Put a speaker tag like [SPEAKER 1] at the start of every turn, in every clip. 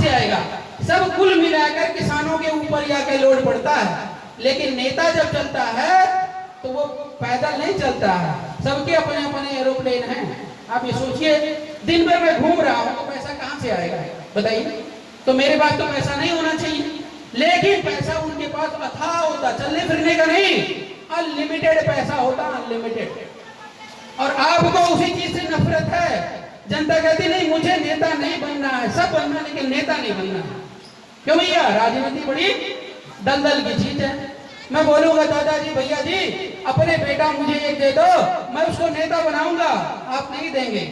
[SPEAKER 1] से आएगा? सब कुल मिलाकर किसानों के ऊपर जाके लोड पड़ता है। लेकिन नेता जब चलता है तो वो पैदल नहीं चलता है, सबके अपने अपने एरोप्लेन हैं। आप ये सोचिए, दिन भर मैं घूम रहा हूँ तो पैसा कहाँ से आएगा बताइए? तो मेरे पास तो पैसा नहीं होना चाहिए, लेकिन पैसा उनके पास अथाह होता, चलने फिरने का नहीं, अनलिमिटेड पैसा होता, अनलिमिटेड। और आपको उसी चीज से नफरत है। जनता कहती नहीं मुझे नेता नहीं बनना है, सब बनना लेकिन नेता नहीं बनना है। क्यों भैया? राजनीति बड़ी दलदल की चीज है। मैं बोलूंगा दादाजी भैया जी अपने बेटा मुझे एक दे दो, मैं उसको नेता बनाऊंगा, आप नहीं देंगे।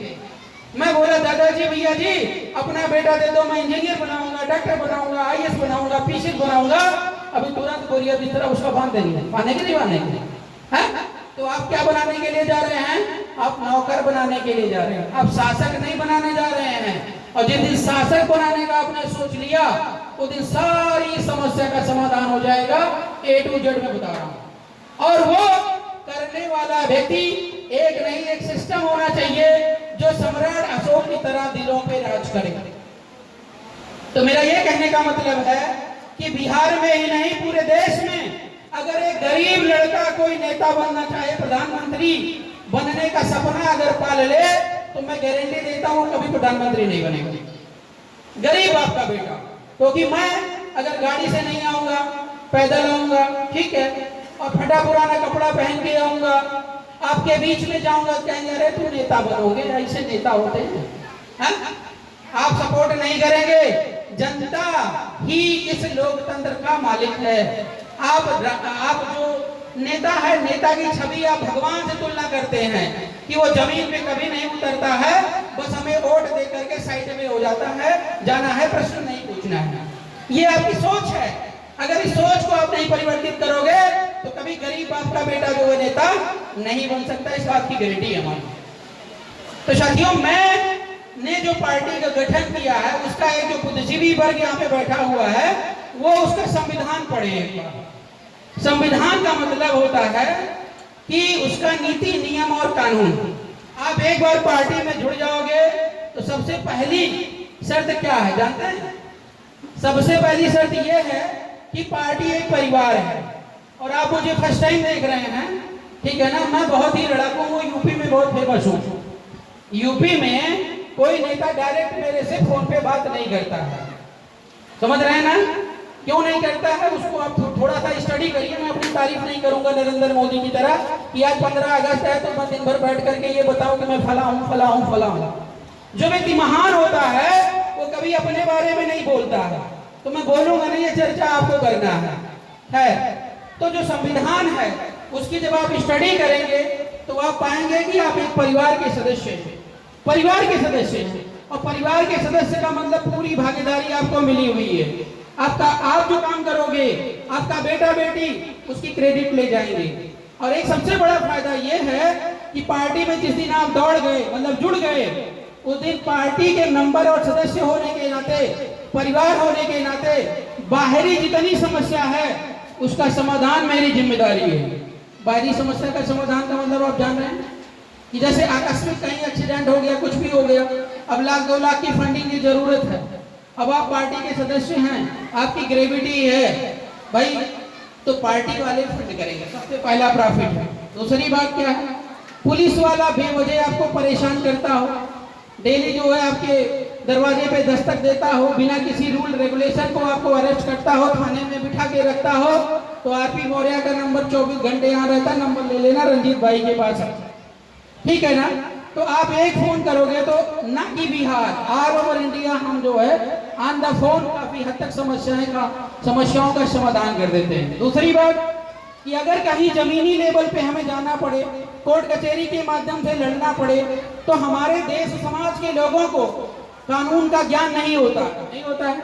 [SPEAKER 1] मैं बोला दादाजी भैया जी अपना बेटा दे दो, मैं इंजीनियर बनाऊंगा, डॉक्टर बनाऊंगा, आईएएस बनाऊंगा, पीसी बनाऊंगा, अभी तुरंत बोरिया की तरह उसका बांध देंगे। बांधे कि नहीं बांधेंगे? तो आप क्या बनाने के लिए जा रहे हैं? आप नौकर बनाने के लिए जा रहे हैं, आप शासक नहीं बनाने जा रहे हैं। और जिस दिन शासक बनाने का आपने सोच लिया उस दिन सारी समस्या का समाधान हो जाएगा, A to Z में बता रहा हूं। और वो करने वाला व्यक्ति एक नहीं, एक सिस्टम होना चाहिए जो सम्राट अशोक की तरह दिलों पे राज करे। तो मेरा ये कहने का मतलब है कि बिहार में ही नहीं पूरे देश में अगर एक गरीब लड़का कोई नेता बनना चाहे, प्रधानमंत्री बनने का सपना अगर पाल ले, तो मैं गारंटी देता हूं कभी प्रधानमंत्री नहीं बनेगा। गरीब आपका बेटा, क्योंकि मैं अगर गाड़ी से नहीं आऊंगा, पैदल आऊंगा, ठीक है, और फटा पुराना कपड़ा पहन के आऊंगा, आपके बीच में जाऊंगा, कहेंगे अरे तू नेता बनोगे, ऐसे नेता होते हैं, है? आप सपोर्ट नहीं करेंगे। जनता ही इस लोकतंत्र का मालिक है। आप जो नेता है, नेता की छवि आप भगवान से तुलना करते हैं कि वो जमीन पे कभी नहीं उतरता है, बस हमें वोट दे करके साइड में हो जाता है, जाना है, प्रश्न नहीं पूछना है। ये आपकी सोच है। अगर इस सोच को आप नहीं परिवर्तित करोगे तो कभी गरीब आपका बेटा जो है नेता नहीं बन सकता, इस बात की गारंटी है हमारी। तो साथियों, मैंने जो पार्टी का गठन किया है उसका एक जो बुद्धिजीवी वर्ग यहाँ पे बैठा हुआ है वो उसका संविधान पढ़े। संविधान का मतलब होता है कि उसका नीति, नियम और कानून। आप एक बार पार्टी में जुड़ जाओगे तो सबसे पहली शर्त क्या है जानते हैं? सबसे पहली शर्त यह है कि पार्टी एक परिवार है। और आप मुझे फर्स्ट टाइम देख रहे हैं, ठीक है ना? मैं बहुत ही लड़ाकू हूँ, यूपी में बहुत फेमस हूँ। यूपी में कोई नेता डायरेक्ट मेरे से फोन पे बात नहीं करता है, समझ रहे हैं ना? क्यों नहीं करता है उसको आप थोड़ा सा स्टडी करिए। मैं अपनी तारीफ नहीं करूंगा नरेंद्र मोदी की तरह कि आज 15 अगस्त है तो मैं दिन भर बैठ करके ये बताऊं कि मैं फला हूं फला हूं फला हूं। जो व्यक्ति महान होता है वो कभी अपने बारे में नहीं बोलता है। तो मैं बोलूंगा नहीं, ये चर्चा आपको करना है। तो जो संविधान है उसकी जब आप स्टडी करेंगे तो आप पाएंगे कि आप एक परिवार के सदस्य हैं, परिवार के सदस्य हैं। और परिवार के सदस्य का मतलब पूरी भागीदारी आपको मिली हुई है। आप जो काम करोगे आपका बेटा बेटी उसकी क्रेडिट ले जाएंगे। और एक सबसे बड़ा फायदा यह है कि पार्टी में जिस दिन आप दौड़ गए, मतलब जुड़ गए, उस दिन पार्टी के मेंबर और सदस्य होने के नाते, परिवार होने के नाते बाहरी जितनी समस्या है उसका समाधान मेरी जिम्मेदारी है। बाहरी समस्या का समाधान का मतलब आप जान रहे हैं कि जैसे आकस्मिक कहीं एक्सीडेंट हो गया, कुछ भी हो गया, अब लाख 2 लाख की फंडिंग की जरूरत है। अब आप पार्टी के सदस्य हैं, आपकी ग्रेविटी है भाई, तो पार्टी वाले फंड करेंगे, सबसे पहला प्रॉफिट है। दूसरी बात क्या है? पुलिस वाला बेवजह आपको परेशान करता हो, डेली जो है आपके दरवाजे पे दस्तक देता हो, बिना किसी रूल रेगुलेशन को आपको अरेस्ट करता हो, थाने में बिठा के रखता हो, तो आरपी मौर्य का नंबर 24 घंटे यहाँ रहता, नंबर ले लेना रंजीत भाई के पास, ठीक है ना? तो आप एक फोन करोगे तो ना कि बिहार, ऑल ओवर इंडिया हम जो है ऑन द फोन काफी हद तक समस्याओं का समाधान कर देते हैं। दूसरी बात कि अगर कहीं जमीनी लेवल पे हमें जाना पड़े, कोर्ट कचहरी के माध्यम से लड़ना पड़े, तो हमारे देश समाज के लोगों को कानून का ज्ञान नहीं होता है।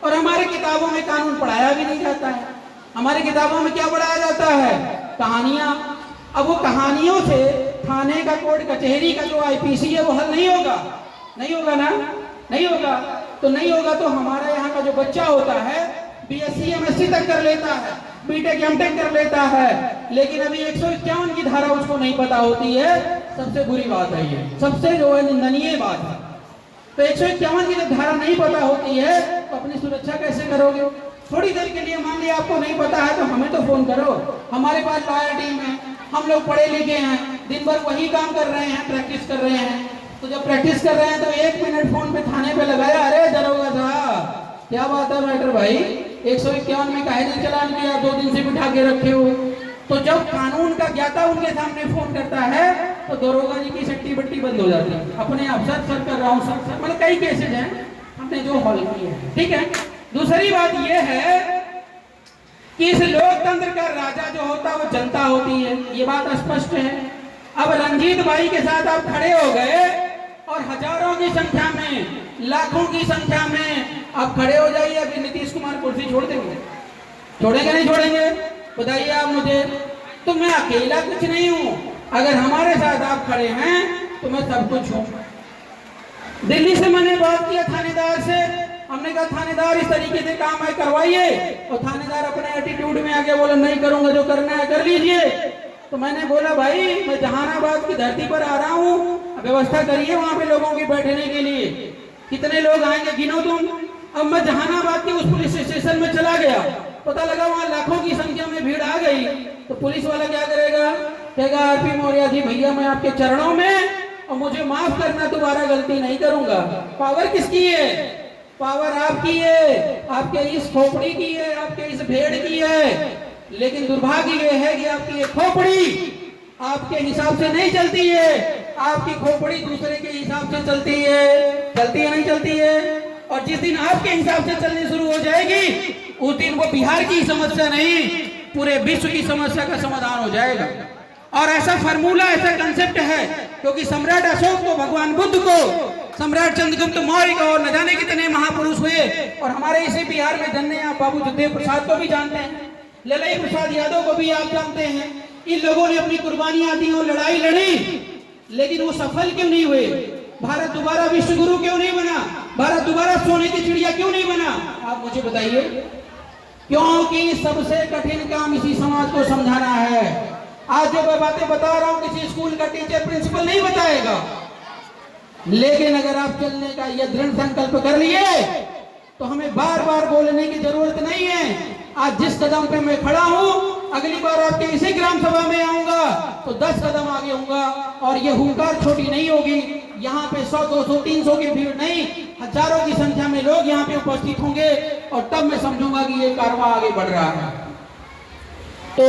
[SPEAKER 1] और हमारे किताबों में कानून पढ़ाया भी नहीं जाता है। हमारी किताबों में क्या पढ़ाया जाता है? कहानियां। अब वो कहानियों से थाने का, कोर्ट कचहरी का जो आईपीसी है वो हल नहीं होगा ना, नहीं होगा। तो नहीं होगा तो हमारे यहाँ का जो बच्चा होता है बीएससी एमएससी तक कर लेता है, बीटेक एमटेक कर लेता है, लेकिन अभी 151 की धारा उसको नहीं पता होती है। सबसे बुरी बात है ये, सबसे जो है निंदनीय बात है। तो 151 की जब धारा नहीं पता होती है तो अपनी सुरक्षा कैसे करोगे? थोड़ी देर के लिए मान लिया आपको नहीं पता है तो हमें तो फोन करो, हमारे पास लॉयर टीम है, हम लोग पढ़े लिखे हैं, दिन भर वही काम कर रहे हैं, प्रैक्टिस कर रहे हैं। तो जब प्रैक्टिस कर रहे हैं तो 1 मिनट फोन पे थाने पे लगाया, अरे दरोगा साहब क्या बात है मैटर भाई, 151 में काहे नहीं चालान किया, 2 दिन से बिठा के रखे हो। तो जब कानून का ज्ञाता उनके सामने फोन करता है तो दरोगा जी की सट्टी बट्टी बंद हो जाती है, अपने आप सर कर रहा हूँ सर, मतलब कई केसेज हैं हमने जो हल किए हैं। ठीक है, दूसरी बात यह है कि इस लोकतंत्र का राजा जो होता है वो जनता होती है, ये बात स्पष्ट है। अब रंजीत भाई के साथ आप खड़े हो गए और हजारों की संख्या में, लाखों की संख्या में आप खड़े हो जाइए, अभी नीतीश कुमार कुर्सी छोड़ देंगे, छोड़ेंगे नहीं छोड़ेंगे बताइए आप मुझे? तो मैं अकेला कुछ नहीं हूं, अगर हमारे साथ आप खड़े हैं तो मैं सब कुछ हूं। दिल्ली से मैंने बात किया थानेदार से, हमने कहा थानेदार इस तरीके से काम है करवाइए, और थानेदार अपने एटीट्यूड में आगे बोला नहीं करूंगा, जो करना है कर लीजिए। तो मैंने बोला भाई मैं जहानाबाद की धरती पर आ रहा हूँ, व्यवस्था करिए वहां पे लोगों के बैठने के लिए, कितने लोग आएंगे गिनो तुम। अब मैं जहानाबाद के उस पुलिस स्टेशन में चला गया, पता लगा वहां लाखों की संख्या में भीड़ आ गई, तो पुलिस वाला क्या करेगा, कहेगा आरपी मौर्य जी भैया मैं आपके चरणों में, और मुझे माफ करना, दोबारा गलती नहीं करूंगा। पावर किसकी है? पावर आपकी है, आपके इस खोपड़ी की है, आपके इस भेड़ की है। लेकिन दुर्भाग्य यह है कि आपकी ये खोपड़ी आपके हिसाब से नहीं चलती है, आपकी खोपड़ी दूसरे के हिसाब से चलती है। चलती है नहीं चलती है? और जिस दिन आपके हिसाब से चलनी शुरू हो जाएगी उस दिन वो बिहार की समस्या नहीं, पूरे विश्व की समस्या का समाधान हो जाएगा। और ऐसा फार्मूला, ऐसा कंसेप्ट है, क्योंकि सम्राट अशोक को, भगवान बुद्ध को, सम्राट चंद्रगुप्त मौर्य को, और न जाने कितने महापुरुष हुए, और हमारे इसी बिहार में धन्य आप बाबू जगदेव प्रसाद को भी जानते हैं, ललाई प्रसाद यादव को भी आप जानते हैं। इन लोगों ने अपनी कुर्बानियां दी और लड़ाई लड़ी, लेकिन वो सफल क्यों नहीं हुए? भारत दोबारा विश्व गुरु क्यों नहीं बना? भारत दोबारा सोने की चिड़िया क्यों नहीं बना? आप मुझे बताइए। क्योंकि सबसे कठिन काम इसी समाज को समझाना है। आज जो मैं बातें बता रहा हूं किसी स्कूल का टीचर प्रिंसिपल नहीं बताएगा, लेकिन अगर आप चलने का यह दृढ़ संकल्प कर लिए तो हमें बार बार बोलने की जरूरत नहीं है। आज जिस कदम पे मैं खड़ा हूं, अगली बार आपके इसी ग्राम सभा में आऊंगा तो 10 कदम आगे होऊंगा, और ये हुंकार छोटी नहीं होगी। यहाँ पे 100, 200, 300 की भीड़ नहीं, हजारों की संख्या में लोग यहाँ पे उपस्थित होंगे, और तब मैं समझूंगा कि ये कारवां आगे बढ़ रहा है। तो